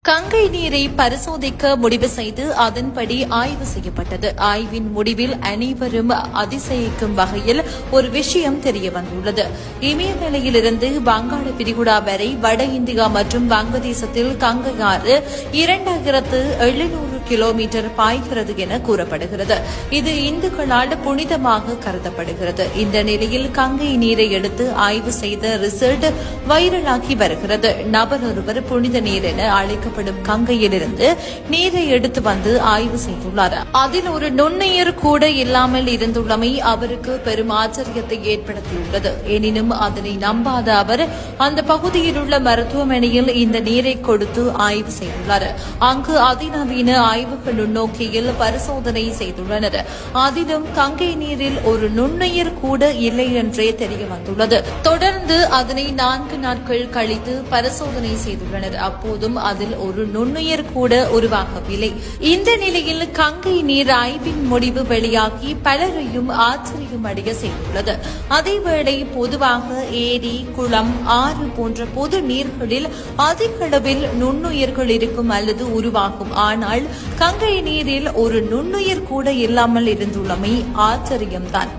கங்கை நீரை பரிசோதிக்க முடிவு செய்து அதன்படி ஆய்வு செய்யப்பட்டது. ஆய்வின் முடிவில் அனைவரும் அதிசயிக்கும் வகையில் ஒரு விஷயம் தெரியவந்துள்ளது. இமயமலையிலிருந்து வங்காள விரிகுடா வரை வட இந்தியா மற்றும் வங்கதேசத்தில் கங்கை ஆறு 2700 கிலோமீட்டர் பாய்கிறது என கூறப்படுகிறது. இது இந்துக்களால் புனிதமாக கருதப்படுகிறது. இந்த நிலையில் கங்கை நீரை எடுத்து ஆய்வு செய்த ரிசல்ட் வைரலாகி வருகிறது. நபர் ஒருவர் புனித நீர் என அழைக்கப்படும் கங்கையிலிருந்து நீரை எடுத்து வந்து ஆய்வு செய்துள்ளார். அதில் ஒரு நுண்ணுயிர் கூட இல்லாமல் இருந்துள்ளமை அவருக்கு பெரும் ஆச்சரியத்தை ஏற்படுத்தியுள்ளது. எனினும் அதனை நம்பாத அவர் அந்த பகுதியில் உள்ள மருத்துவமனையில் இந்த நீரை கொடுத்து ஆய்வு செய்துள்ளார். அங்கு அதிநவீன ஆய்வுகள் நுண்ணோக்கியில் பரிசோதனை செய்துள்ளனர். அதிலும் கங்கை நீரில் ஒரு நுண்ணுயிர் கூட இல்லை என்றே தெரிய வந்துள்ளது. தொடர்ந்து அதனை 4 நாட்கள் கழித்து பரிசோதனை செய்துள்ளனர். அப்போதும் அதில் ஒரு நுண்ணுயிர் கூட உருவாகவில்லை. இந்த நிலையில் கங்கை நீர் ஆய்வின் முடிவு வெளியாகி பலரையும் ஆச்சரியம் அடைய செய்துள்ளது. அதேவேளை பொதுவாக ஏரி, குளம், ஆறு போன்ற பொது நீர்களில் அதிக அளவில் நுண்ணுயிர்கள் இருக்கும் அல்லது உருவாகும். ஆனால் கங்கை நீரில் ஒரு நுண்ணுயிர் கூட இல்லாமல் இருந்துள்ளமை ஆச்சரியம்தான்.